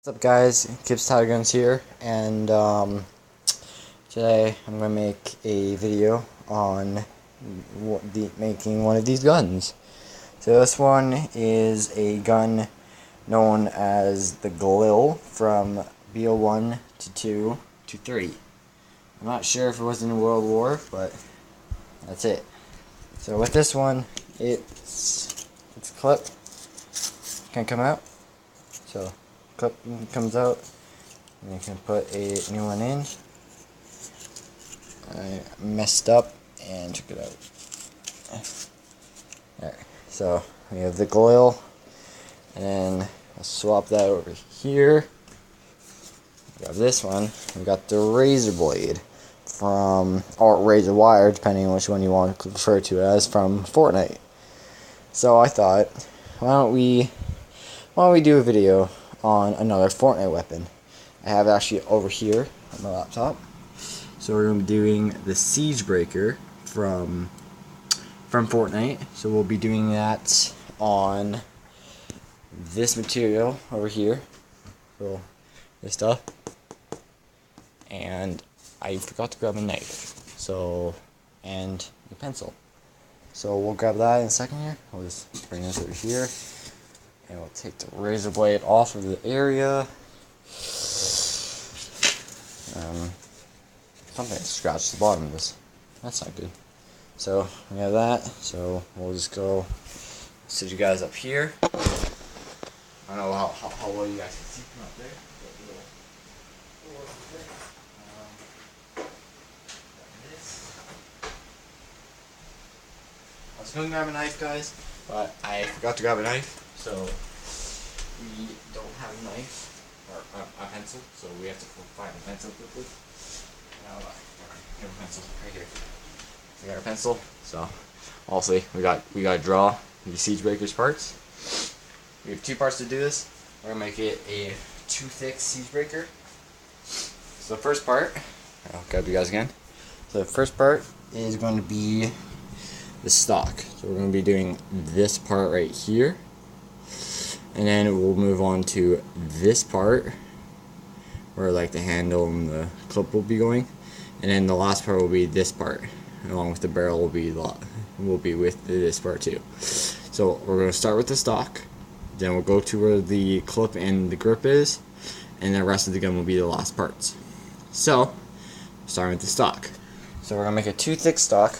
What's up, guys? Kips Tiger Guns here, and today I'm gonna make a video on making one of these guns. So this one is a gun known as the Glil from BO1 to 2 to 3. I'm not sure if it was in World War, but that's it. So with this one, it's clip can come out. So clip comes out, and you can put a new one in. I messed up and took it out. Alright, so we have the Glil, and then I'll swap that over here. We got this one. We got the razor blade from, or razor wire, depending on which one you want to refer to it as, from Fortnite. So I thought, why don't we do a video on another Fortnite weapon. I have it actually over here on my laptop. So we're going to be doing the Siegebreker from Fortnite. So we'll be doing that on this material over here. So this stuff. And I forgot to grab a knife. And a pencil. So we'll grab that in a second here. I'll just bring this over here. And we'll take the razor blade off of the area. Something scratched the bottom of this. That's not good. So we have that. So we'll just go sit you guys up here. I don't know how well you guys can see from up there. I was going to grab a knife, guys, but I forgot to grab a knife. So we don't have a knife or a pencil, so we have to find a pencil quickly. Now, we have a pencil right here. We got our pencil. So also we got to draw the Siegebreker's parts. We have two parts to do this. We're gonna make it a 2-thick Siegebreker. So the first part, I'll grab you guys again. So the first part is going to be the stock. So we're going to be doing this part right here. And then we'll move on to this part where like the handle and the clip will be going, and then the last part will be this part, along with the barrel will be with this part too. So we're going to start with the stock, then we'll go to where the clip and the grip is, and the rest of the gun will be the last parts. So starting with the stock. So we're going to make a 2-thick stock.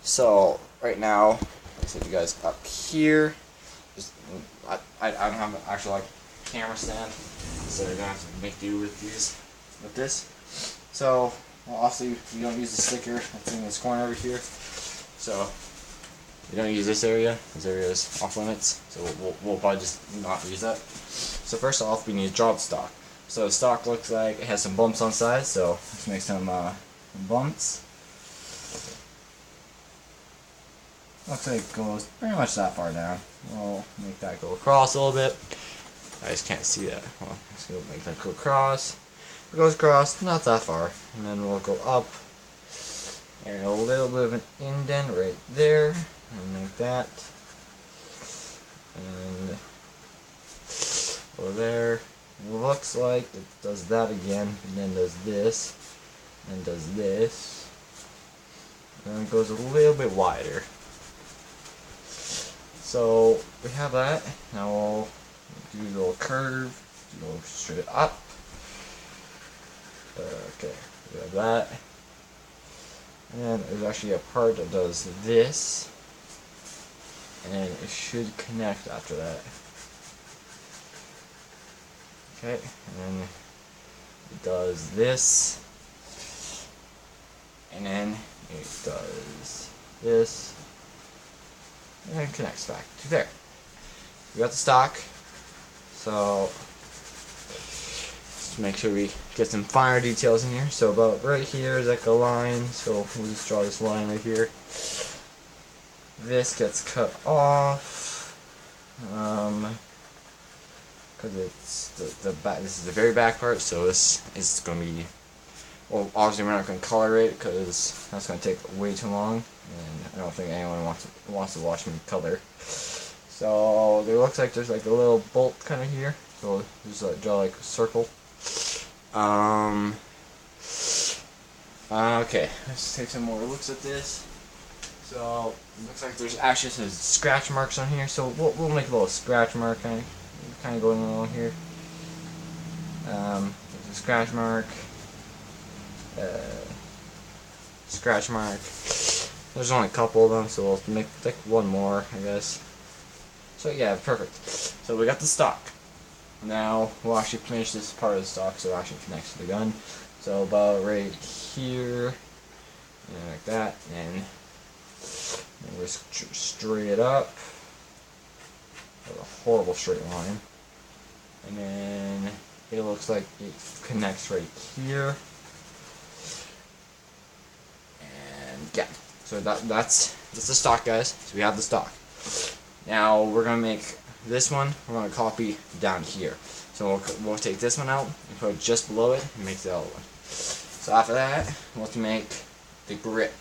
So right now, I'll set you guys up here. I don't have an actual camera stand, so you're gonna have to make do with this. So obviously we don't use the sticker that's in this corner over here. So we don't use this area. This area is off limits. So we'll probably just not use that. So first off, we need to draw the stock. So the stock looks like it has some bumps on the side. So let's make some bumps. Looks like it goes pretty much that far down. We'll make that go across a little bit. I just can't see that. Well, let's go make that go across. It goes across, not that far. And then we'll go up. And a little bit of an indent right there. And make that. And over there. It looks like it does that again. And then does this. And does this. And then it goes a little bit wider. So we have that. Now we'll do a little curve, go straight up. Okay, we have that. And there's actually a part that does this, and it should connect after that. Okay, and then it does this, and then it does this. And it connects back to there. We got the stock, so let's make sure we get some finer details in here. So about right here is like a line, so we'll just draw this line right here. This gets cut off because it's the back. This is the very back part, so this is going to be. Well, obviously we're not going to color it because that's going to take way too long, and I don't think anyone wants to watch me color. So there looks like there's like a little bolt kind of here. So just draw like a circle. Okay, let's take some more looks at this. So it looks like there's actually some scratch marks on here. So we'll make a little scratch mark kind of going along here. There's a scratch mark. Scratch mark. There's only a couple of them, so we'll make like one more, I guess. So yeah, perfect. So we got the stock. Now we'll actually finish this part of the stock, so it actually connects to the gun. So about right here, and like that, and we're straight it up. That's a horrible straight line. And then it looks like it connects right here. And yeah, so that's the stock, guys. So we have the stock. Now we're gonna make this one. We're gonna copy down here. So we'll take this one out and put it just below it and make the other one. So after that, we'll have to make the grip.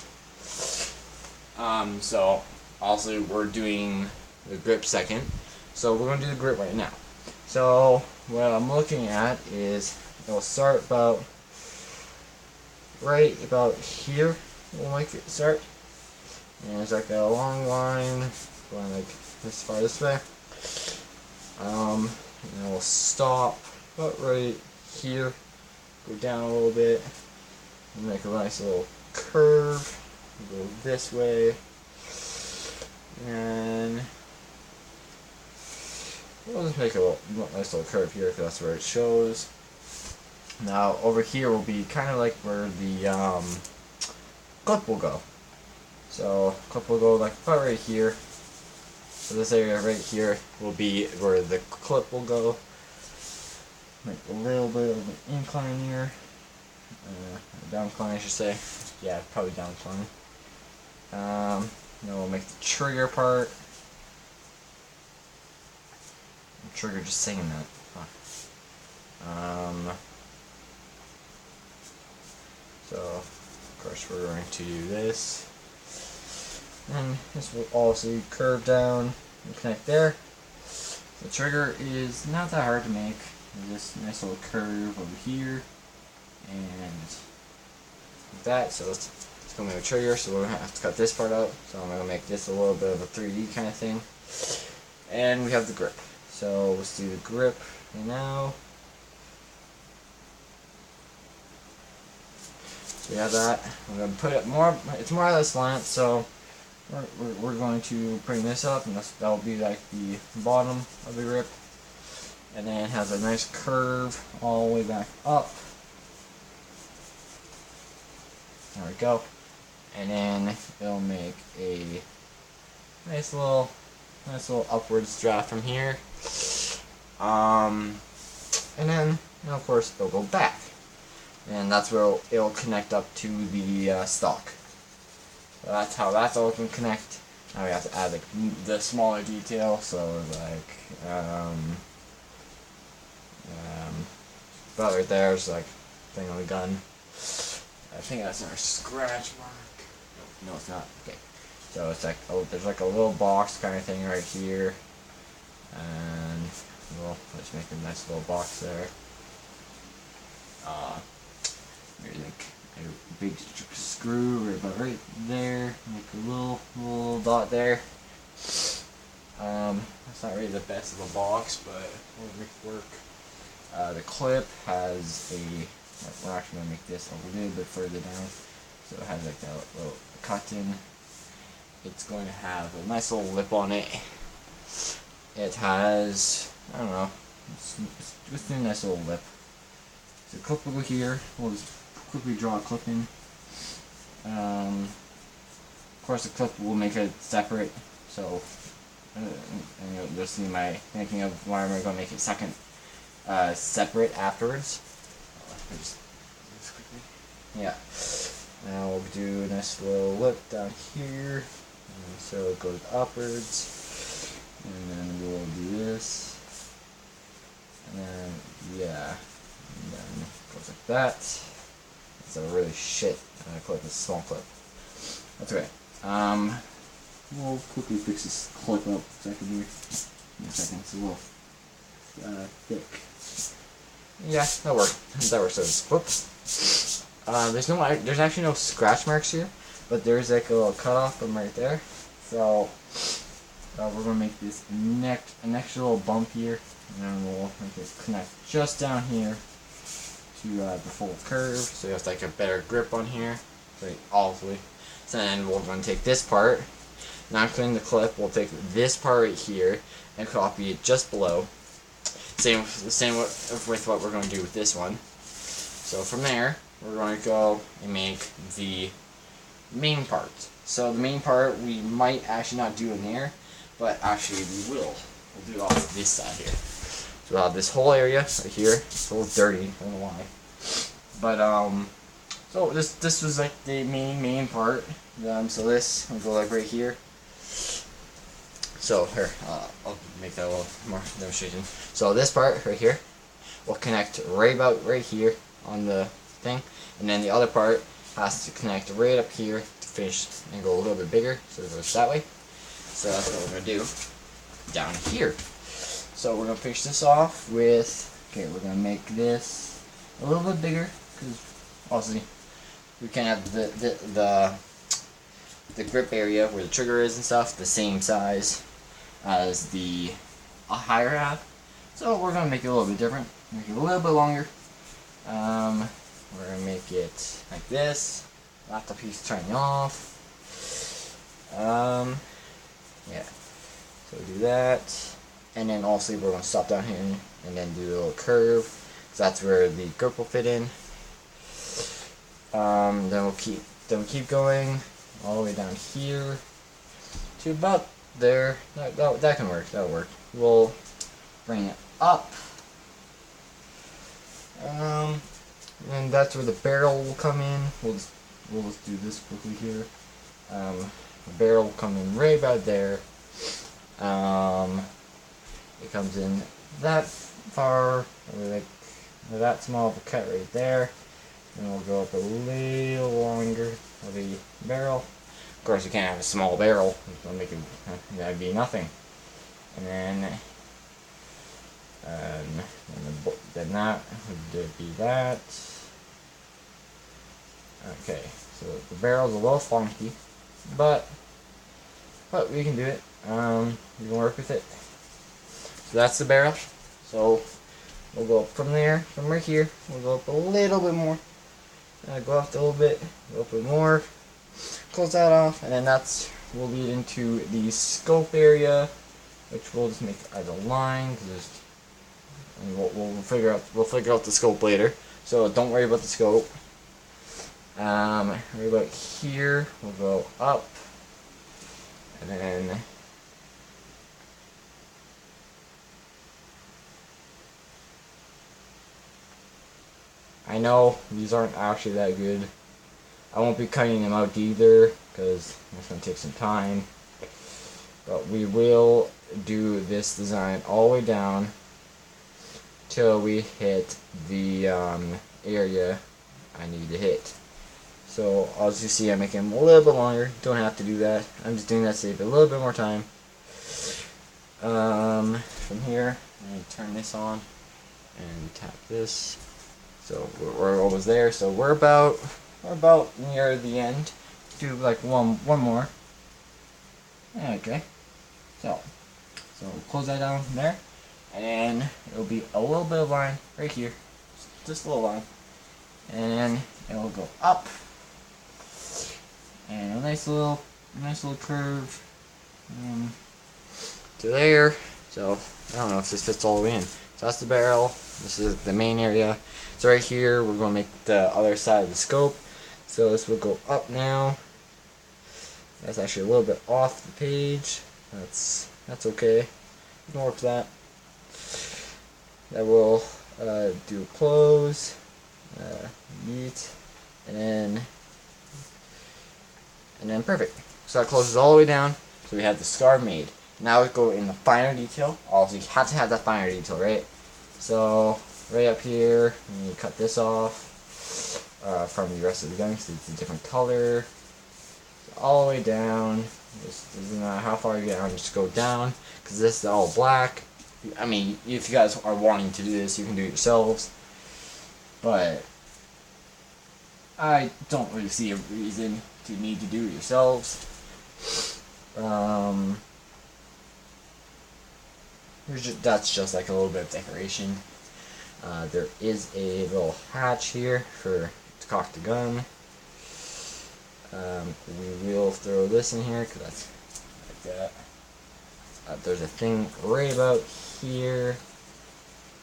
So also we're doing the grip second. So we're gonna do the grip right now. So what I'm looking at is it'll start about right about here. We'll make it start. And there's like a long line going like this far this way. And then we'll stop about right here. Go down a little bit. And make a nice little curve. Go this way. And we'll just make a nice little curve here because that's where it shows. Now over here will be kind of like where the clip will go. So clip will go like about right here. So this area right here will be where the clip will go. Make a little bit of an incline here. Downcline I should say. Yeah, probably downcline. Then we'll make the trigger part. Trigger just saying that. So of course we're going to do this. And this will also curve down and connect there. The trigger is not that hard to make. There's this nice little curve over here. And like that. So let's go make a trigger. So we're going to have to cut this part out. So I'm going to make this a little bit of a 3D kind of thing. And we have the grip. So let's do the grip right now. So we have that. I'm going to put it more, it's more or less slant, so we're going to bring this up, and that will be like the bottom of the grip. And then it has a nice curve all the way back up. There we go. And then it'll make a nice little upwards draft from here. And then, of course, it'll go back. And that's where it'll connect up to the stock. So that's how that's all can connect. Now we have to add like the smaller detail, so like about right there's like thing on the gun. I think that's our scratch mark. No, it's not. Okay. So it's like there's like a little box kind of thing right here, and let's make a nice little box there. There's like a big screw right about right there, make a little dot there. That's not really the best of a box, but it'll make work. The clip has a, we're actually gonna make this a little bit further down, so it has like that little cut in. It's going to have a nice little lip on it. It has, I don't know, it's just a nice little lip. So the clip will go here. We'll just quickly draw a clip in. Of course, the clip will make it separate. So, and you'll see my thinking of why I'm going to make it second separate afterwards. Just yeah. Now we'll do a nice little lip down here. And so it goes upwards. And then we'll do this. And then, yeah. And then it goes like that. It's a really shit clip, it's a small clip. That's okay. We'll quickly fix this clip up in a second. So we'll thick. Yeah, that works. That works. Whoops. There's actually no scratch marks here, but there's like a little cutoff from right there. So we're gonna make this an extra little bump here, and then we'll make it connect just down here to the full curve, so you have like a better grip on here, right, all the way. So then we're gonna take this part, not clean the clip. We'll take this part right here and copy it just below. Same with what we're going to do with this one. So from there, we're going to go and make the main part. So the main part we might actually not do in there, but actually we will. We'll do it off this side here. So we'll have this whole area right here. It's a little dirty, I don't know why. But so this was like the main part. So this will go like right here. So here, I'll make that a little more demonstration. So this part right here will connect right about right here on the thing, and then the other part has to connect right up here to finish and go a little bit bigger, so it goes that way. So that's what we're gonna do down here. So we're gonna finish this off with, okay, we're gonna make this a little bit bigger because obviously we can't have the grip area where the trigger is and stuff the same size as the higher half. So we're going to make it a little bit different, make it a little bit longer. We're going to make it like this, not the piece turning off. Yeah, so do that, and then also we're going to stop down here and then do a little curve, because that's where the grip will fit in. Then we'll keep going all the way down here to about there. That can work. That'll work. We'll bring it up, and that's where the barrel will come in. We'll just do this quickly here. The barrel will come in right about there. It comes in that far, like that small of a cut right there. And we'll go up a little longer of the barrel. Of course, you can't have a small barrel. It'll make it, that'd be nothing. And then that would be that. Okay, so the barrel's a little funky, but we can do it. We can work with it. So that's the barrel. So we'll go up from there, from right here. We'll go up a little bit more. Go up a little bit, go up a bit more. Close that off, and then will lead into the scope area, which we'll just make as a line. Cause we'll figure out the scope later. So don't worry about the scope. Right about here, we'll go up, and then I know these aren't actually that good. I won't be cutting them out either because it's going to take some time. But we will do this design all the way down till we hit the area I need to hit. So as you see, I'm making them a little bit longer. Don't have to do that. I'm just doing that to save a little bit more time. From here, I'm going to turn this on and tap this. So we're almost there. So we're about near the end. Do like one more. Okay. So we'll close that down there, and it'll be a little bit of line right here, just a little line, and it'll go up, and a nice little curve to there. So I don't know if this fits all the way in. So that's the barrel. This is the main area. So right here, we're going to make the other side of the scope. So this will go up now. That's actually a little bit off the page. That's okay. You can work with that. That will do close, yeet, and then perfect. So that closes all the way down. So we have the scarf made. Now we go in the finer detail. Also, you have to have that finer detail, right? So right up here, you cut this off from the rest of the gun because it's a different color. So all the way down. This doesn't matter how far you get down, just go down because this is all black. I mean, if you guys are wanting to do this, you can do it yourselves. But I don't really see a reason to need to do it yourselves. That's just like a little bit of decoration. There is a little hatch here to cock the gun. We will throw this in here because that's like that. There's a thing right about here.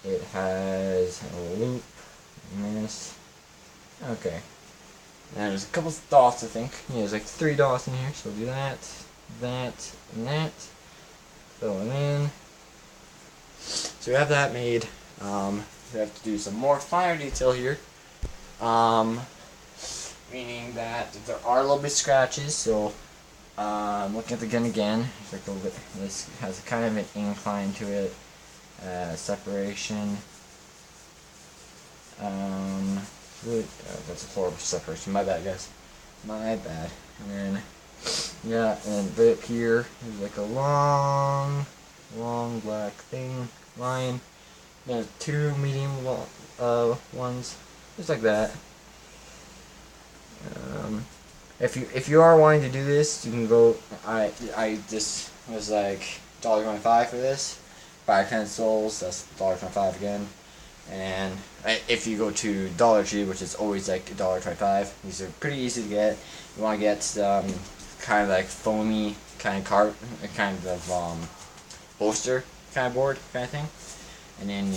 It has a loop in this. Okay. And there's a couple of dots, I think. Yeah, there's like 3 dots in here, so we'll do that, that, and that. Fill it in. So we have that made. We have to do some more finer detail here. Meaning that there are a little bit scratches, so looking at the gun again, like a little bit, this has kind of an incline to it, separation. Really, that's a horrible separation. My bad, guys. My bad. And then, yeah, and right up here is like a long black line. There's 2 medium ones, just like that. If you are wanting to do this, you can go. I just was like $1.25 for this. 5 pencils, that's $1.25 again. And if you go to Dollar Tree, which is always like $1.25, these are pretty easy to get. You want to get kind of like foamy kind of bolster kind of board kind of thing. And then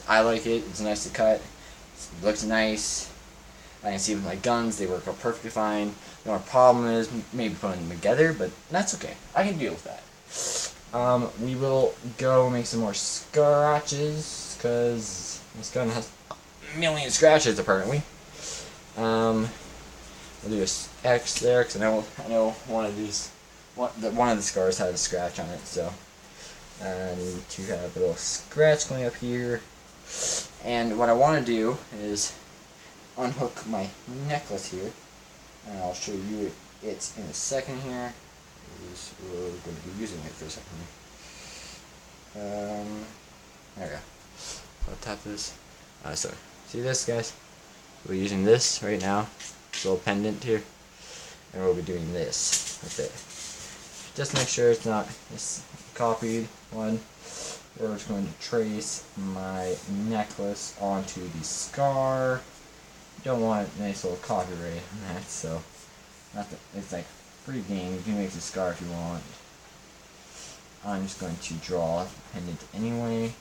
I like it. It's nice to cut. It looks nice. I can see with my guns, they work out perfectly fine. The only problem is maybe putting them together, but that's okay. I can deal with that. We will go make some more scratches, because this gun has a million scratches apparently. We'll do a X there, because I know one of the scars had a scratch on it, so I need to have a little scratch going up here. And what I want to do is unhook my necklace here, and I'll show you it in a second here. We're going to be using it for a second. There we go. I'll tap this. So, see this, guys? We're using this right now. This little pendant here. And we'll be doing this. That's it. Just make sure it's not this copied one. We're just going to trace my necklace onto the scar. Don't want a nice little copyright on that, so it's like free game. You can make the scar if you want. I'm just going to draw a pendant anyway.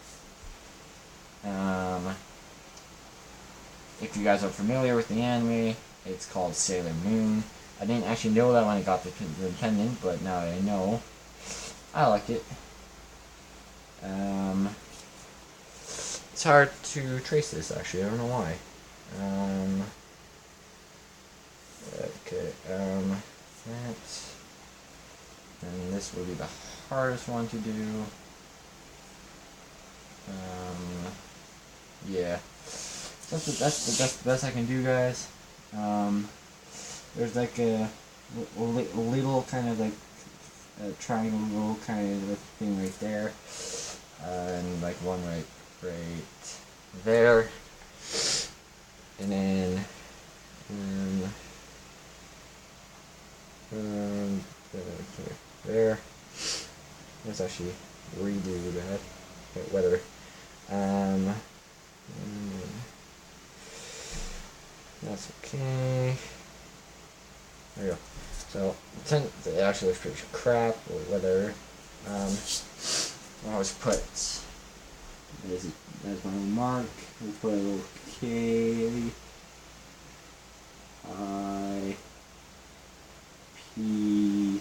If you guys are familiar with the anime, it's called Sailor Moon. I didn't actually know that when I got the pendant, but now I know. I like it. It's hard to trace this actually. I don't know why. Okay. That. And this will be the hardest one to do. Yeah. That's the best I can do, guys. There's like a little kind of like a triangle kind of thing right there, and like one right there, and then there. Let's actually redo that. Okay, whether that's okay. There we go. So it actually looks pretty crap, or whether I always put there's my little mark. We put a little K I P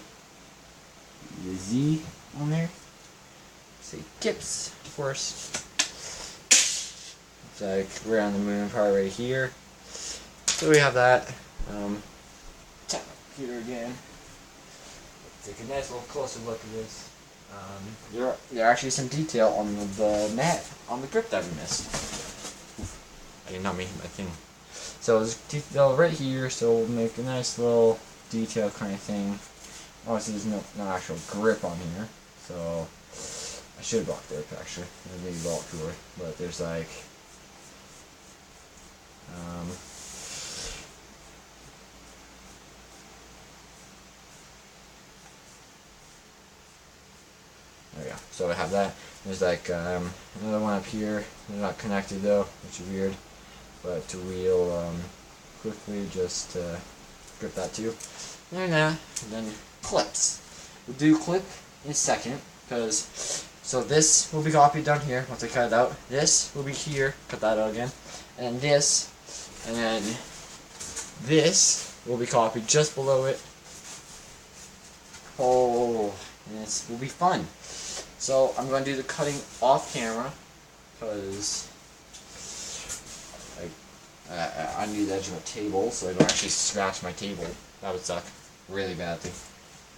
Z on there. Say kips first. It's like we're on the moon part right here. So we have that. Tap here again. Take a nice little closer look at this. There are actually some detail on the net, on the grip that we missed. I did not make my thing. So there's detail right here, so we'll make a nice little detail kind of thing. Obviously there's no actual grip on here, so I should have bought grip actually. It would be a lot cooler. But there's like there we go. So I have that. There's like another one up here. They're not connected though, which is weird. But we'll quickly just grip that too. And then clips. We'll do clip in a second, because so this will be copied down here once I cut it out. This will be here, cut that out again, and this, and then this will be copied just below it. Oh, and this will be fun. So I'm going to do the cutting off camera, because I need the edge of a table so I don't actually scratch my table. That would suck really badly.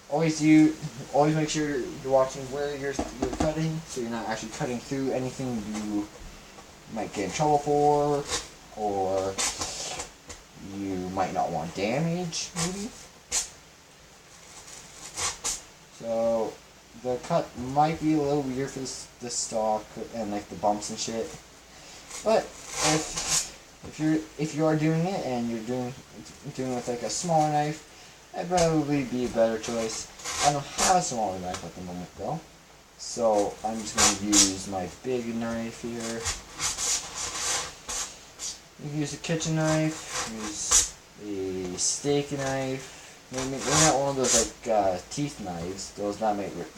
Always make sure you're watching where you're cutting, so you're not actually cutting through anything you might get in trouble for, or you might not want damage, maybe. So the cut might be a little weird for the stock and like the bumps and shit, but if you are doing it and you're doing with like a smaller knife, that'd probably be a better choice. I don't have a smaller knife at the moment though, so I'm just going to use my big knife here. You can use a kitchen knife, use a steak knife. Maybe not one of those like teeth knives. Those that might wreck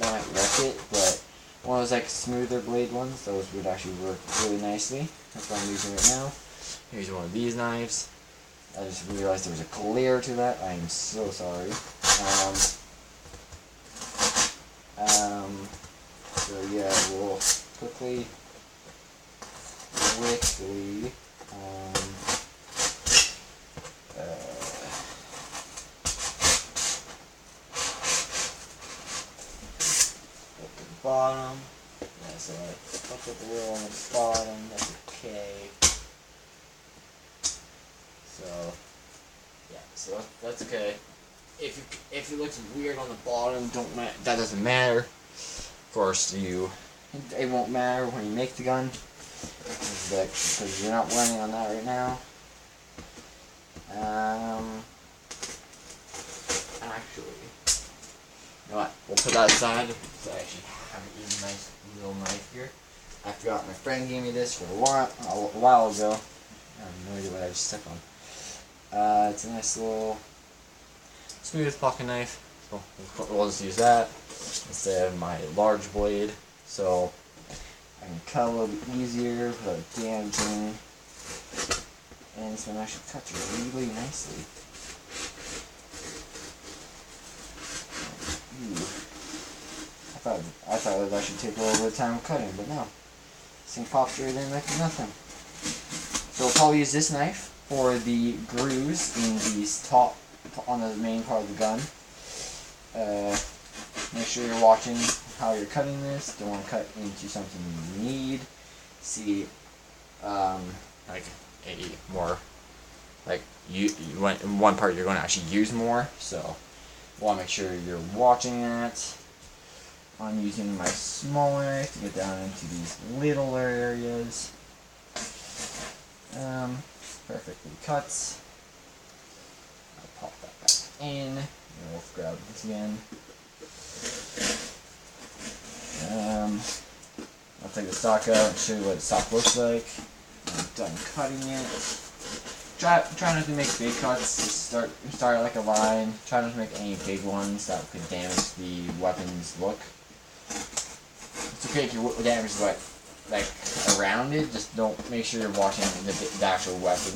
it, but one of those like smoother blade ones. Those would actually work really nicely. That's what I'm using right now. Here's one of these knives. I just realized there was a glare to that. I am so sorry. So yeah, we'll quickly at the bottom. Yeah, so I fucked up a little on the bottom. That's okay. So yeah, so that's okay. If it looks weird on the bottom, that doesn't matter. Of course, it won't matter when you make the gun, because you're not running on that right now. Actually, you know what? We'll put that aside. So I actually have a nice little knife here. I forgot my friend gave me this for a while ago. I have no idea what I just stepped on. It's a nice little smooth pocket knife, so we'll just use that instead of my large blade, so I can cut a little bit easier without damaging, and this one actually cuts really nicely. I thought it would actually take a little bit of time cutting, but no. This thing pops right in like nothing. So we'll probably use this knife for the grooves in these top on the main part of the gun. Make sure you're watching how you're cutting this. Don't want to cut into something you need. See, like a more like in one part you're going to actually use more. So, want to make sure you're watching that. I'm using my small knife to get down into these little areas. Perfectly cuts. I'll pop that back in, and we'll grab this again. I'll take the stock out and show you what the stock looks like. I'm done cutting it. Try not to make big cuts. Just start like a line. Try not to make any big ones that could damage the weapon's look. It's okay if you damage like around it. Just don't make sure you're watching the actual weapon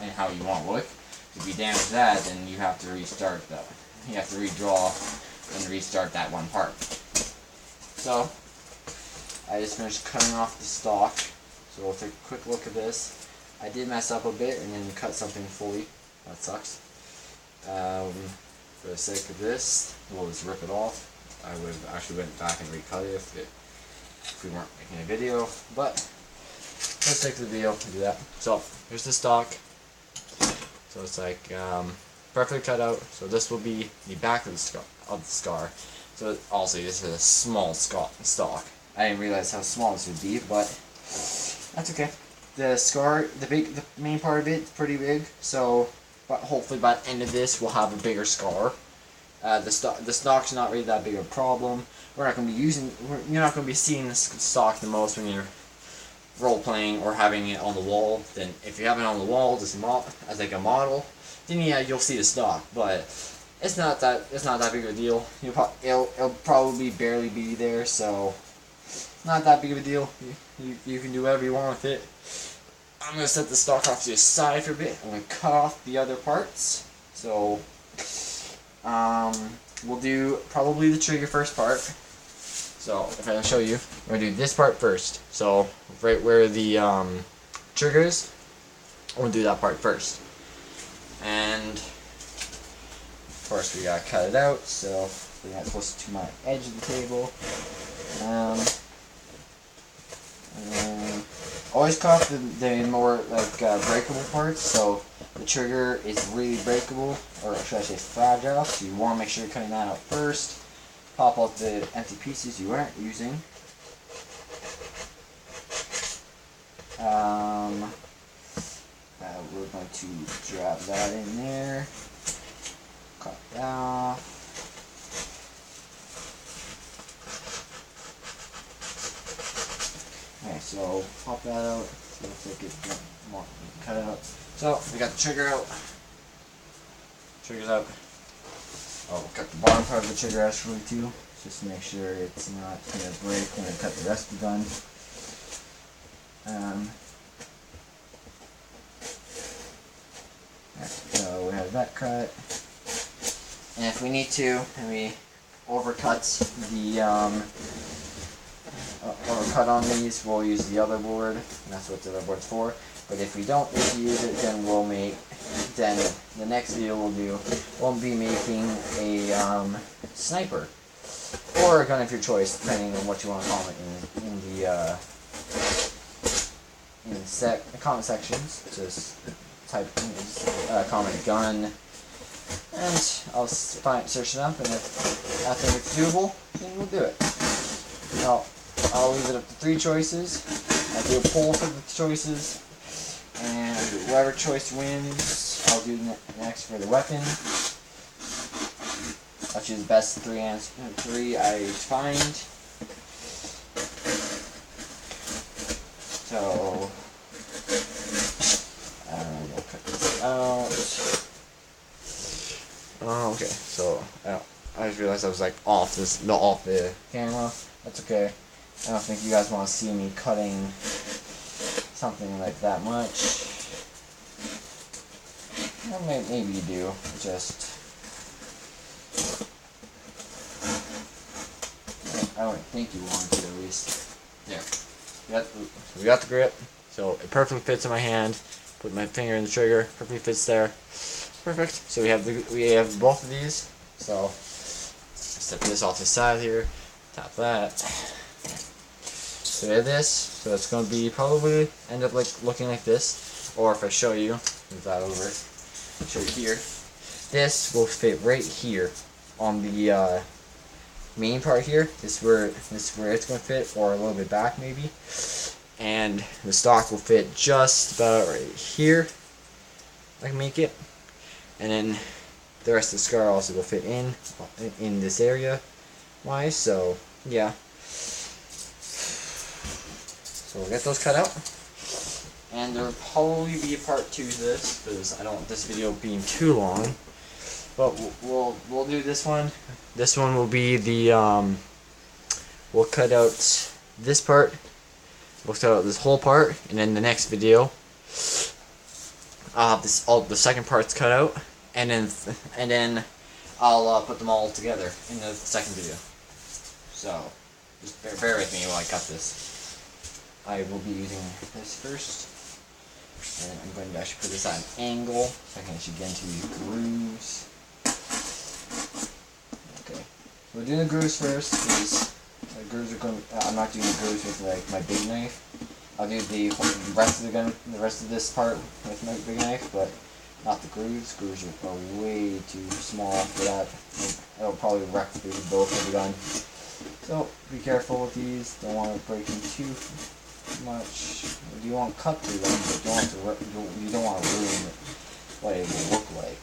and how you want it to look. If you damage that, then you have to restart that. You have to redraw and restart that one part. So I just finished cutting off the stock. So we'll take a quick look at this. I did mess up a bit and then cut something fully. That sucks. For the sake of this, we'll just rip it off. I would have actually went back and recut it if we weren't making a video, but for the sake of the video, we'll do that. So here's the stock. So it's like perfectly cut out. So this will be the back of the scar. So also this is a small stock. I didn't realize how small this would be, but that's okay. The scar, the main part of it is pretty big, so but hopefully by the end of this we'll have a bigger scar. The stock's not really that big of a problem. We're not going to be you're not going to be seeing this stock the most when you're role playing or having it on the wall. Then if you have it on the wall as like a model, then yeah, you'll see the stock. But it's not that big of a deal. It'll probably barely be there, so not that big of a deal. You can do whatever you want with it. I'm gonna set the stock off to the side for a bit. I'm gonna cut off the other parts. So we'll do probably the trigger first part. So if I show you, we're gonna do this part first. So right where the trigger is, I'm gonna do that part first. And of course we gotta cut it out. So bring that close to my edge of the table. Always cut off the more like breakable parts. So the trigger is really breakable, or should I say fragile. So you want to make sure you're cutting that out first. Pop out the empty pieces you aren't using. We're going to drop that in there. Cut that off. Okay, so pop that out. So looks like it's more cut out. So we got the trigger out. Trigger's out. Oh, we'll cut the bottom part of the trigger actually too, just to make sure it's not gonna break when I cut the rest of the gun. So we have that cut, and if we need to, and we overcut on these, we'll use the other board, and that's what the other board's for. But if we don't need to use it, then the next video we'll be making a sniper, or a gun of your choice, depending on what you want to comment in the comment sections. Just type comment gun, and I'll search it up, and if I think it's doable, then we'll do it. I'll leave it up to 3 choices. I'll do a poll for the choices, and whoever choice wins, I'll do next for the weapon. I'll choose the best 3 I find. So we'll cut this out. Okay, so I just realized I was like off the camera. That's okay. I don't think you guys want to see me cutting something like that much. Or maybe you do. I don't think you want to, at least. There. We got the grip, so it perfectly fits in my hand. Put my finger in the trigger, perfectly fits there. Perfect. So we have both of these. So set this off to the side here. Tap that. So we have this. So it's going to be probably end up like looking like this. Or if I show you, move that over. Show you here. This will fit right here on the main part here. This is where it's going to fit, or a little bit back maybe. And the stock will fit just about right here. I can make it. And then the rest of the scar also will fit in this area wise. So yeah. So we'll get those cut out. And there will probably be a part 2 to this, because I don't want this video being too long. But we'll do this one. This one will be the we'll cut out this part. We'll cut out this whole part, and then the next video I'll have all the second parts cut out, and then I'll put them all together in the second video. So just bear with me while I cut this. I will be using this first. And I'm going to actually put this at an angle so I can actually get into these grooves. Okay, we'll do the grooves first, because the grooves are going. I'm not doing the grooves with like my big knife. I'll do the rest of the gun, the rest of this part with my big knife, but not the grooves. Grooves are way too small for that. It'll probably wreck through both of the gun. So be careful with these. Don't want to break them too much. You want to cut through them, but you don't want to ruin what it will look like.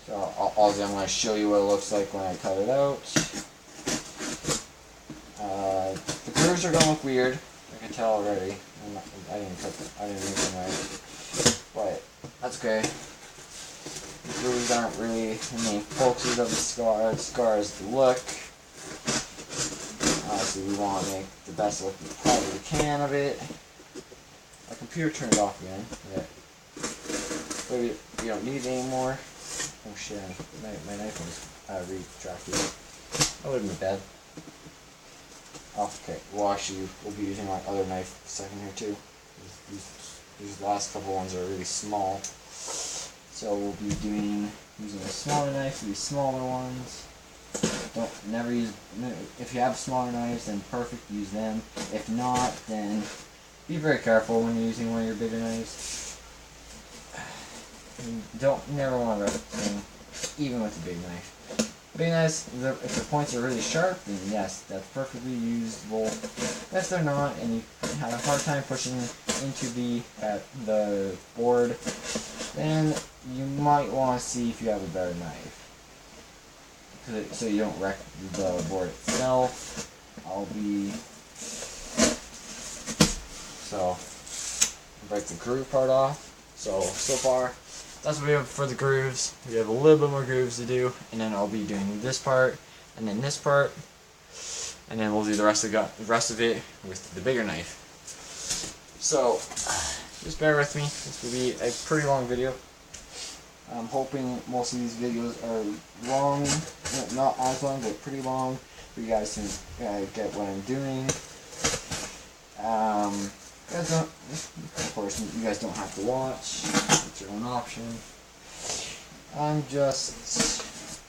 So I'm going to show you what it looks like when I cut it out. The grooves are going to look weird. I can tell already. I didn't make them right, but that's okay. The grooves aren't really the main focuses of the scar. The scar is the look. Obviously, we want to make the best look we probably can of it. My computer turned off again. Yeah. But we don't need it anymore. Oh shit! My knife was retracted. That would have been bad. Okay, well actually we'll be using my other knife a second here too. These last couple ones are really small. So we'll be using a smaller knife for these smaller ones. Never use, if you have smaller knives then perfect, use them. If not, then be very careful when you're using one of your bigger knives. You never want to rush thing, even with a big knife. Big knives, if the points are really sharp, then yes, that's perfectly usable. If they're not, and you have a hard time pushing into the board, then you might want to see if you have a better knife, so you don't wreck the board itself. Break the groove part off. So far, that's what we have for the grooves. We have a little bit more grooves to do, and then I'll be doing this part, and then this part, and then we'll do the rest of it with the bigger knife. So, just bear with me. This will be a pretty long video. I'm hoping most of these videos are long, not as long, but pretty long, for you guys to get what I'm doing. Of course, you guys don't have to watch. It's your own option. I'm just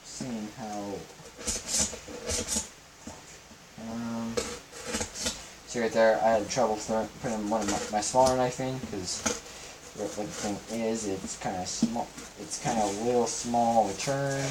seeing how. See right there, I had trouble putting one of my smaller knife in because what the thing is, it's kind of small. It's kind of a little small return.